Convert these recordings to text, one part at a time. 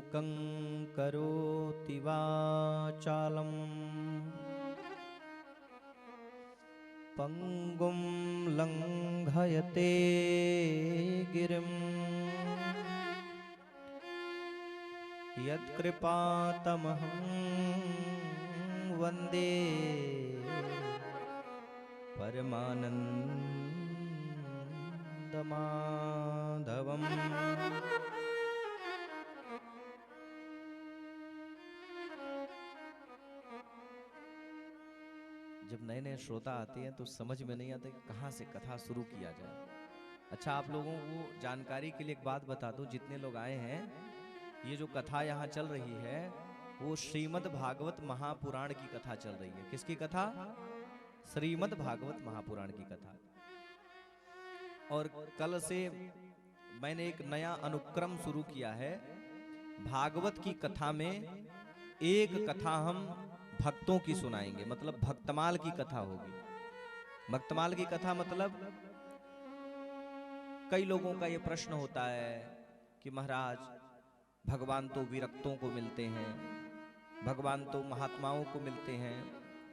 मूकं करोति वाचालं पंगुं लंघयते गिरिं यत्कृपातमहं वन्दे परमानन्दमाधवम्। जब नए नए श्रोता आते हैं तो समझ में नहीं आता कि कहाँ से कथा शुरू किया जाए। अच्छा, आप लोगों को जानकारी के लिए एक बात बता दूं, जितने लोग आए हैं, ये जो कथा यहाँ चल रही है वो श्रीमद् भागवत महापुराण की कथा चल रही है। किसकी कथा? श्रीमद् भागवत महापुराण की कथा। और कल से मैंने एक नया अनुक्रम शुरू किया है। भागवत की कथा में एक कथा हम भक्तों की सुनाएंगे, मतलब भक्तमाल की कथा होगी। भक्तमाल की कथा मतलब कई लोगों का यह प्रश्न होता है कि महाराज भगवान तो विरक्तों को मिलते हैं, भगवान तो महात्माओं को मिलते हैं,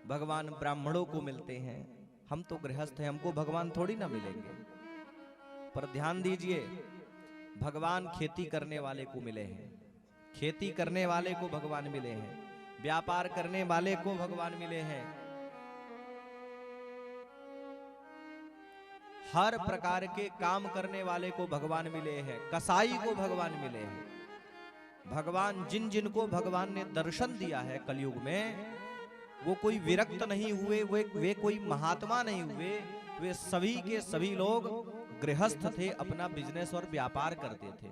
भगवान ब्राह्मणों को मिलते हैं, हम तो गृहस्थ हैं, हमको भगवान थोड़ी ना मिलेंगे। पर ध्यान दीजिए, भगवान खेती करने वाले को मिले हैं, खेती करने वाले को भगवान मिले हैं, व्यापार करने वाले को भगवान मिले हैं, हर प्रकार के काम करने वाले को भगवान मिले हैं, कसाई को भगवान मिले हैं। भगवान जिन जिन को भगवान ने दर्शन दिया है कलयुग में, वो कोई विरक्त नहीं हुए, वे कोई महात्मा नहीं हुए, वे सभी के सभी लोग गृहस्थ थे, अपना बिजनेस और व्यापार करते थे।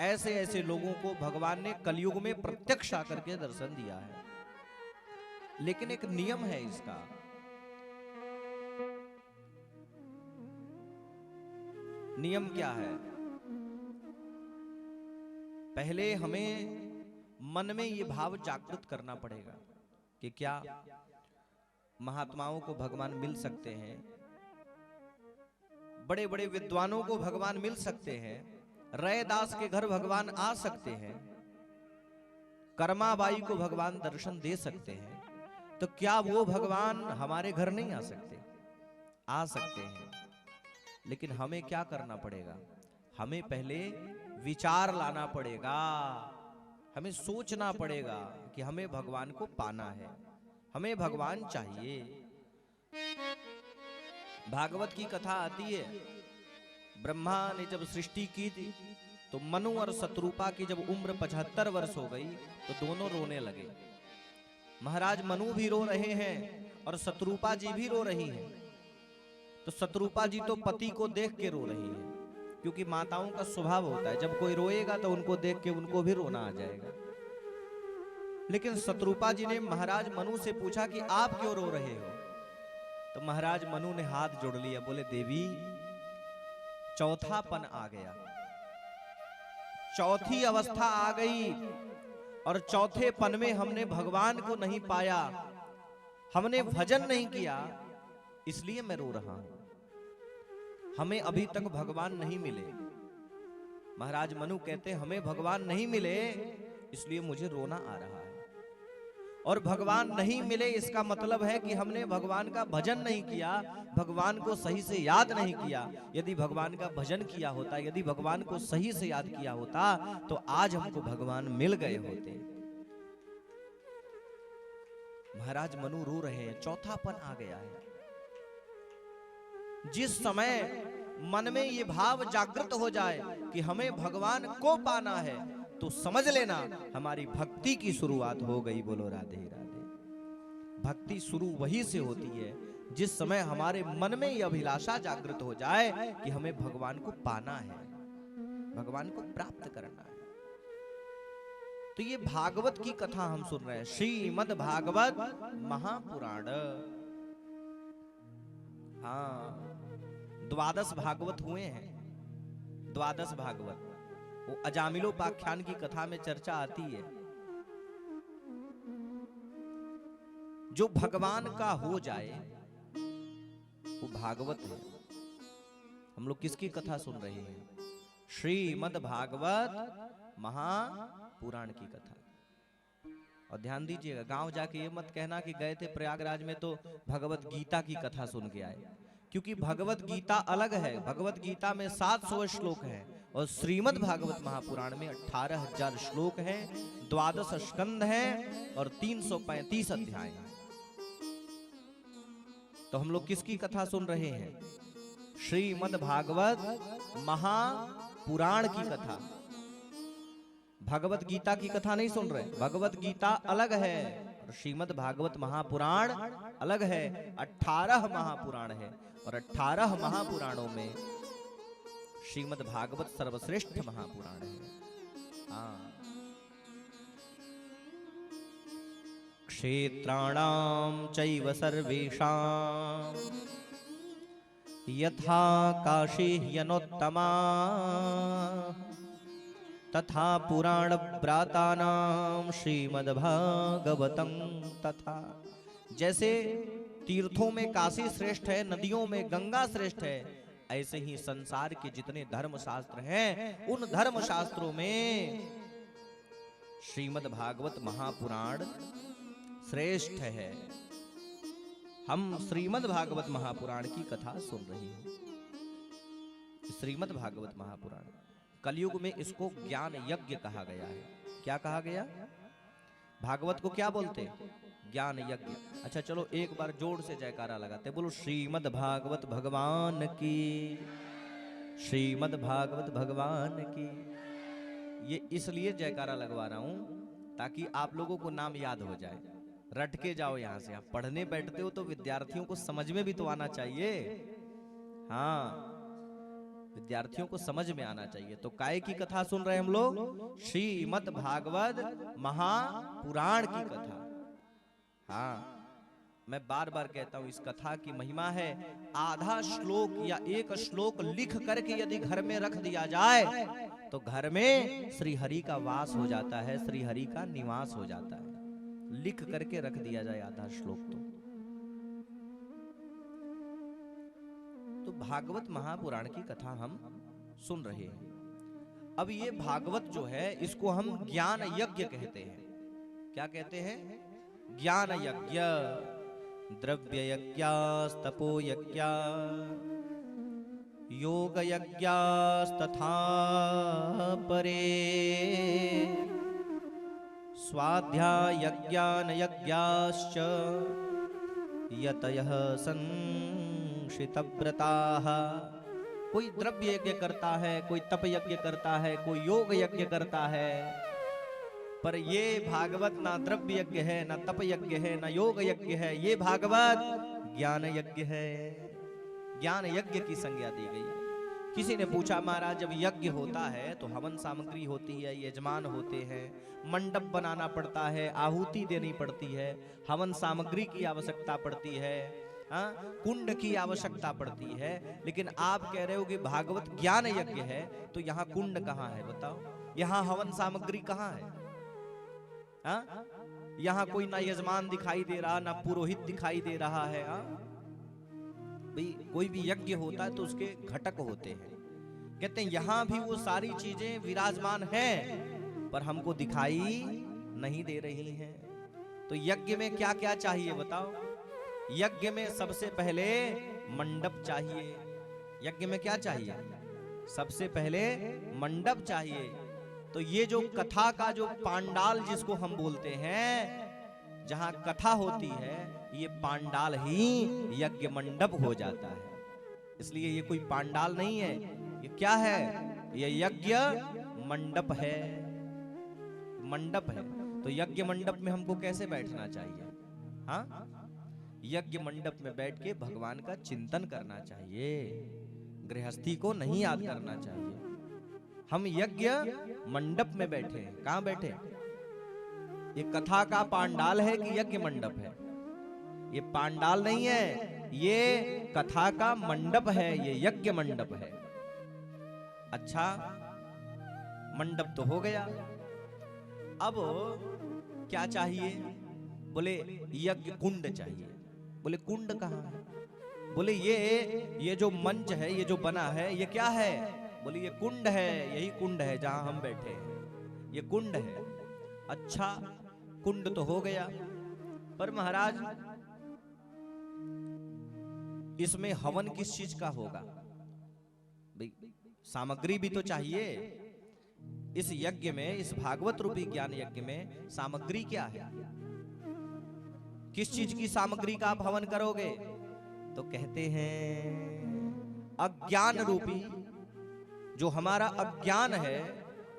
ऐसे ऐसे लोगों को भगवान ने कलयुग में प्रत्यक्ष आकर के दर्शन दिया है। लेकिन एक नियम है इसका। नियम क्या है? पहले हमें मन में ये भाव जागृत करना पड़ेगा कि क्या महात्माओं को भगवान मिल सकते हैं, बड़े बड़े विद्वानों को भगवान मिल सकते हैं, रैदास के घर भगवान आ सकते हैं, कर्माबाई को भगवान दर्शन दे सकते हैं, तो क्या वो भगवान हमारे घर नहीं आ सकते? आ सकते हैं। लेकिन हमें क्या करना पड़ेगा? हमें पहले विचार लाना पड़ेगा, हमें सोचना पड़ेगा कि हमें भगवान को पाना है, हमें भगवान चाहिए। भागवत की कथा आती है, ब्रह्मा ने जब सृष्टि की थी तो मनु और शत्रुपा की जब उम्र 75 वर्ष हो गई तो दोनों रोने लगे। महाराज मनु भी रो रहे हैं और शत्रुपा जी भी रो रही हैं। तो शत्रुपा जी तो पति को देख के रो रही है, क्योंकि माताओं का स्वभाव होता है, जब कोई रोएगा तो उनको देख के उनको भी रोना आ जाएगा। लेकिन शत्रुपा जी ने महाराज मनु से पूछा कि आप क्यों रो रहे हो? तो महाराज मनु ने हाथ जोड़ लिया, बोले देवी चौथापन आ गया, चौथी अवस्था आ गई, और चौथे पन में हमने भगवान को नहीं पाया, हमने भजन नहीं किया, इसलिए मैं रो रहा हूं। हमें अभी तक भगवान नहीं मिले। महाराज मनु कहते हमें भगवान नहीं मिले, इसलिए मुझे रोना आ रहा है। और भगवान नहीं मिले इसका मतलब है कि हमने भगवान का भजन नहीं किया, भगवान को सही से याद नहीं किया। यदि भगवान का भजन किया होता, यदि भगवान को सही से याद किया होता, तो आज हमको भगवान मिल गए होते। महाराज मनु रो रहे हैं, चौथापन आ गया है। जिस समय मन में ये भाव जागृत हो जाए कि हमें भगवान को पाना है, तो समझ लेना हमारी भक्ति की शुरुआत हो गई। बोलो राधे राधे। भक्ति शुरू वही से होती है जिस समय हमारे मन में यह अभिलाषा जागृत हो जाए कि हमें भगवान को पाना है, भगवान को प्राप्त करना है। तो ये भागवत की कथा हम सुन रहे हैं, श्रीमद् भागवत महापुराण। हाँ, 12 भागवत हुए हैं, 12 भागवत। वो अजामिलोपाख्यान की कथा में चर्चा आती है। जो भगवान का हो जाए वो भागवत है। हम लोग किसकी कथा सुन रहे हैं? श्रीमद् भागवत महापुराण। पुराण की कथा। और ध्यान दीजिएगा, गांव जाके ये मत कहना कि गए थे प्रयागराज में तो भगवत गीता की कथा सुन के आए, क्योंकि भगवत गीता अलग है। भगवत गीता में 700 श्लोक हैं और श्रीमद् भागवत महापुराण में 18,000 श्लोक हैं, 12 स्कंद हैं और 335 अध्याय हैं। तो हम लोग किसकी कथा सुन रहे हैं? श्रीमद् भागवत महापुराण की कथा। भगवत गीता की कथा नहीं सुन रहे। भगवत गीता अलग है और श्रीमद् भागवत महापुराण अलग है। 18 महापुराण है और 18 महापुराणों में श्रीमद् भागवत सर्वश्रेष्ठ महापुराण है। हाँ, क्षेत्राणां चैव सर्वेषां यथा काशी ह्यनोत्तमा तथा पुराण व्रातानां श्रीमद्भागवतं तथा। जैसे तीर्थों में काशी श्रेष्ठ है, नदियों में गंगा श्रेष्ठ है, ऐसे ही संसार के जितने धर्म शास्त्र हैं उन धर्म शास्त्रों में श्रीमद्भागवत महापुराण श्रेष्ठ है। हम श्रीमद्भागवत महापुराण की कथा सुन रहे हैं। श्रीमद्भागवत महापुराण कलयुग में इसको ज्ञान यज्ञ कहा गया है। क्या कहा गया? भागवत को क्या बोलते? ज्ञान यज्ञ। अच्छा चलो एक बार जोर से जयकारा लगाते, बोलो श्रीमद् भागवत भगवान की, श्रीमद् भागवत भगवान की। ये इसलिए जयकारा लगवा रहा हूं ताकि आप लोगों को नाम याद हो जाए, रट के जाओ। यहां से आप पढ़ने बैठते हो तो विद्यार्थियों को समझ में भी तो आना चाहिए। हाँ, विद्यार्थियों को समझ में आना चाहिए। तो काय की कथा सुन रहे हैं हम लोग? श्रीमद् भागवत महापुराण की कथा। हाँ, मैं बार बार कहता हूं, इस कथा की महिमा है। आधा श्लोक या एक श्लोक लिख करके यदि घर में रख दिया जाए तो घर में श्री हरि का वास हो जाता है, श्री हरि का निवास हो जाता है। लिख करके रख दिया जाए आधा श्लोक तो भागवत महापुराण की कथा हम सुन रहे हैं। अब ये भागवत जो है इसको हम ज्ञान यज्ञ कहते हैं। क्या कहते हैं? ज्ञान यज्ञ। द्रव्य यज्ञास्तपो यज्ञा योग यज्ञास्तथा परे स्वाध्याय यज्ञान यज्ञाश्च यतयः संशितव्रताः। कोई द्रव्य यज्ञ करता है, कोई तप यज्ञ करता है, कोई योग यज्ञ करता है, पर ये भागवत ना द्रव्य यज्ञ है, ना तप यज्ञ है, ना योग यज्ञ है। ये भागवत ज्ञान यज्ञ है। ज्ञान यज्ञ की संज्ञा दी गई। किसी ने पूछा, महाराज जब यज्ञ होता है तो हवन सामग्री होती है, यजमान होते हैं, मंडप बनाना पड़ता है, आहुति देनी पड़ती है, हवन सामग्री की आवश्यकता पड़ती है, कुंड की आवश्यकता पड़ती है, लेकिन आप कह रहे हो कि भागवत ज्ञान यज्ञ है, तो यहाँ कुंड कहाँ है बताओ? यहाँ हवन सामग्री कहाँ है? यहाँ कोई ना यजमान दिखाई दे रहा, ना पुरोहित दिखाई दे रहा है। भाई कोई भी यज्ञ होता है तो उसके घटक होते हैं। कहते हैं यहाँ भी वो सारी चीजें विराजमान हैं पर हमको दिखाई नहीं दे रही हैं। तो यज्ञ में क्या क्या चाहिए बताओ? यज्ञ में सबसे पहले मंडप चाहिए। यज्ञ में क्या चाहिए? सबसे पहले मंडप चाहिए। तो ये जो कथा का जो पांडाल जिसको हम बोलते हैं, जहां कथा होती है, ये पांडाल ही यज्ञ मंडप हो जाता है। इसलिए ये कोई पांडाल नहीं है, ये क्या है? ये यज्ञ मंडप है। मंडप है तो यज्ञ मंडप में हमको कैसे बैठना चाहिए? हाँ, यज्ञ मंडप में बैठ के भगवान का चिंतन करना चाहिए, गृहस्थी को नहीं याद करना चाहिए। हम यज्ञ मंडप में बैठे हैं। कहां बैठे? ये कथा का पांडाल है कि यज्ञ मंडप है? ये पांडाल नहीं है, ये कथा का मंडप है, ये यज्ञ मंडप है। अच्छा, मंडप तो हो गया, अब क्या चाहिए? बोले यज्ञ कुंड चाहिए। बोले कुंड कहाँ है? बोले ये जो मंच है, ये जो बना है, ये क्या है? बोले ये कुंड है, यही कुंड है जहां हम बैठे हैं। ये कुंड है। अच्छा, कुंड तो हो गया, पर महाराज इसमें हवन किस चीज का होगा? भाई सामग्री भी तो चाहिए। इस यज्ञ में, इस भागवत रूपी ज्ञान यज्ञ में सामग्री क्या है? किस चीज की सामग्री का आप हवन करोगे? तो कहते हैं अज्ञान रूपी, जो हमारा अज्ञान है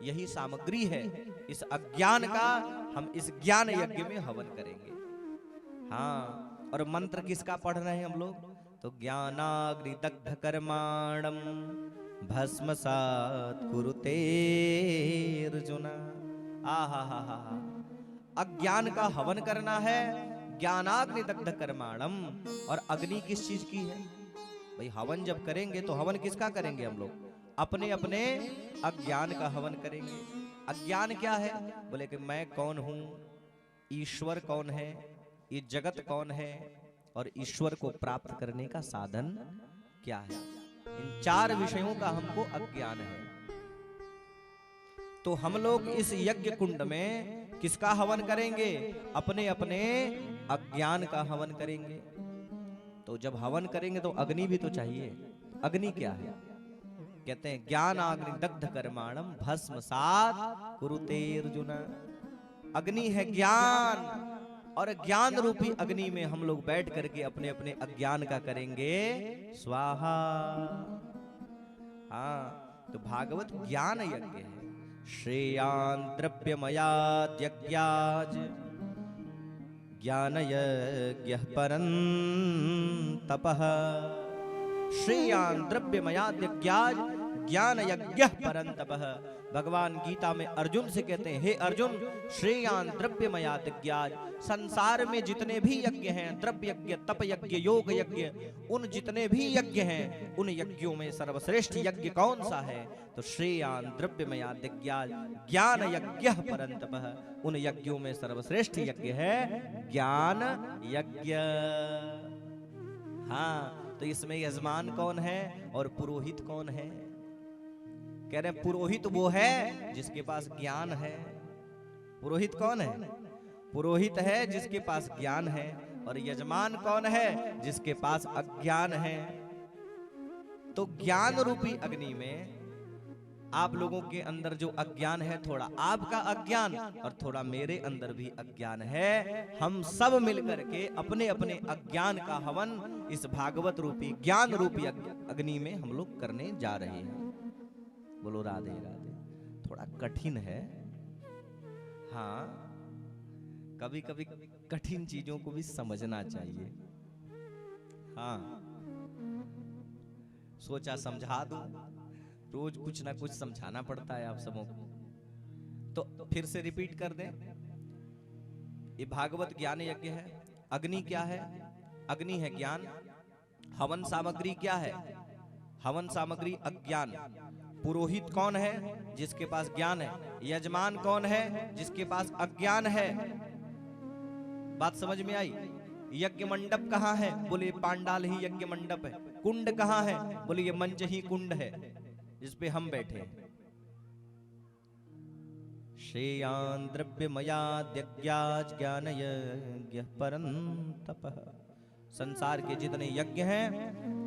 यही सामग्री है। इस अज्ञान का हम इस ज्ञान यज्ञ में हवन करेंगे। हाँ, और मंत्र किसका पढ़ रहे हैं हम लोग? तो ज्ञानाग्नि दग्ध कर्माणम भस्मसात् कुरुते अर्जुन। आहा हा हा हा, अज्ञान का हवन करना है। ज्ञानाग्नि दग्ध कर्माणम, और अग्नि किस चीज की है? भाई हवन जब करेंगे तो हवन किसका करेंगे हम लोग? अपने अपने अज्ञान का हवन करेंगे। अज्ञान क्या है? बोले कि मैं कौन हूं, ईश्वर कौन है, ये जगत कौन है, और ईश्वर को प्राप्त करने का साधन क्या है। इन चार विषयों का हमको अज्ञान है। तो हम लोग इस यज्ञ कुंड में किसका हवन करेंगे? अपने अपने अज्ञान का हवन करेंगे। तो जब हवन करेंगे तो अग्नि भी तो चाहिए। अग्नि क्या है? कहते हैं ज्ञान अग्नि दग्ध कर्माणम भस्मसात् कुरुते अर्जुन। अग्नि है ज्ञान, और ज्ञान रूपी अग्नि में हम लोग बैठ करके अपने अपने अज्ञान का करेंगे स्वाहा। हाँ, तो भागवत ज्ञान यज्ञ है। श्रेयान् द्रव्यमयाद्यज्ञाज ज्ञान यज्ञः परं तपः। श्रेयान् द्रव्यमयाद्यज्ञाज ज्ञान यज्ञः परं तपः। भगवान गीता में अर्जुन से कहते हैं, हे अर्जुन, श्रेयान् द्रव्यमयाद्यज्ञाज, संसार में जितने भी यज्ञ हैं, द्रव्य यज्ञ, तप यज्ञ, योग यज्ञ, उन जितने भी यज्ञ हैं, उन यज्ञों में सर्वश्रेष्ठ यज्ञ कौन सा है? तो श्रेयान् द्रव्यमयाद्यज्ञाज ज्ञान यज्ञः परं तपः। उन यज्ञों में सर्वश्रेष्ठ यज्ञ है ज्ञान यज्ञ। हाँ, तो इसमें यजमान कौन है और पुरोहित कौन है? कह रहे पुरोहित वो है जिसके पास ज्ञान है। पुरोहित कौन है? पुरोहित है जिसके पास ज्ञान है। और यजमान कौन है? जिसके पास अज्ञान है। तो ज्ञान रूपी अग्नि में आप लोगों के अंदर जो अज्ञान है, थोड़ा आपका अज्ञान और थोड़ा मेरे अंदर भी अज्ञान है, हम सब मिलकर के अपने अपने अज्ञान का हवन इस भागवत रूपी ज्ञान रूपी अग्नि में हम लोग करने जा रहे हैं। बोलो राधे राधे। थोड़ा कठिन है, हाँ, कभी कभी कठिन चीजों को भी समझना चाहिए। हाँ, सोचा समझा दूं, रोज कुछ ना कुछ समझाना पड़ता है आप सबों को। तो फिर से रिपीट कर दें, ये भागवत ज्ञान यज्ञ है। अग्नि क्या है? अग्नि है ज्ञान। हवन सामग्री क्या है? हवन सामग्री अज्ञान। पुरोहित कौन है? जिसके पास ज्ञान है। यजमान कौन है? जिसके पास अज्ञान है। बात समझ में आई? यज्ञ मंडप कहाँ है? बोले पांडाल ही यज्ञ मंडप है। कुंड कहाँ है? बोले ये मंच ही कुंड है जिसपे हम बैठे हैं। श्रेयान् द्रव्यमयाद्यज्ञाज ज्ञान यज्ञः परं तपः। संसार के जितने यज्ञ हैं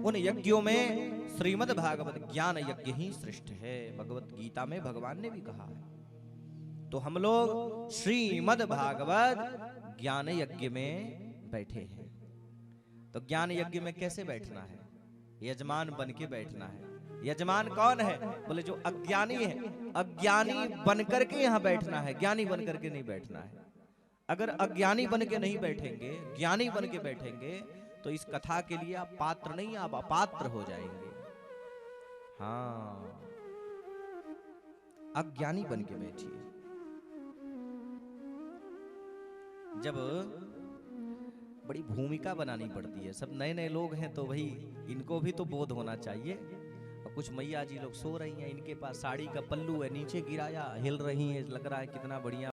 उन यज्ञों में श्रीमद् भागवत ज्ञान यज्ञ ही श्रेष्ठ है। भगवत गीता में भगवान ने भी कहा है। तो हम लोग श्रीमद् भागवत ज्ञान यज्ञ में बैठे हैं। तो ज्ञान यज्ञ में कैसे बैठना है? यजमान बन के बैठना है। यजमान कौन है? बोले जो अज्ञानी है। अज्ञानी बनकर के यहाँ बैठना है, ज्ञानी बनकर के नहीं बैठना है। अगर अज्ञानी बन के नहीं बैठेंगे, ज्ञानी बन के बैठेंगे, तो इस कथा के लिए आप पात्र नहीं, आप अपात्र हो जाएंगे। हाँ, अज्ञानी बन के बैठिए। जब बड़ी भूमिका बनानी पड़ती है, सब नए नए लोग हैं तो भाई इनको भी तो बोध होना चाहिए। और कुछ मैया जी लोग सो रही हैं, इनके पास साड़ी का पल्लू है, नीचे गिराया, हिल रही है, लग रहा है कितना बढ़िया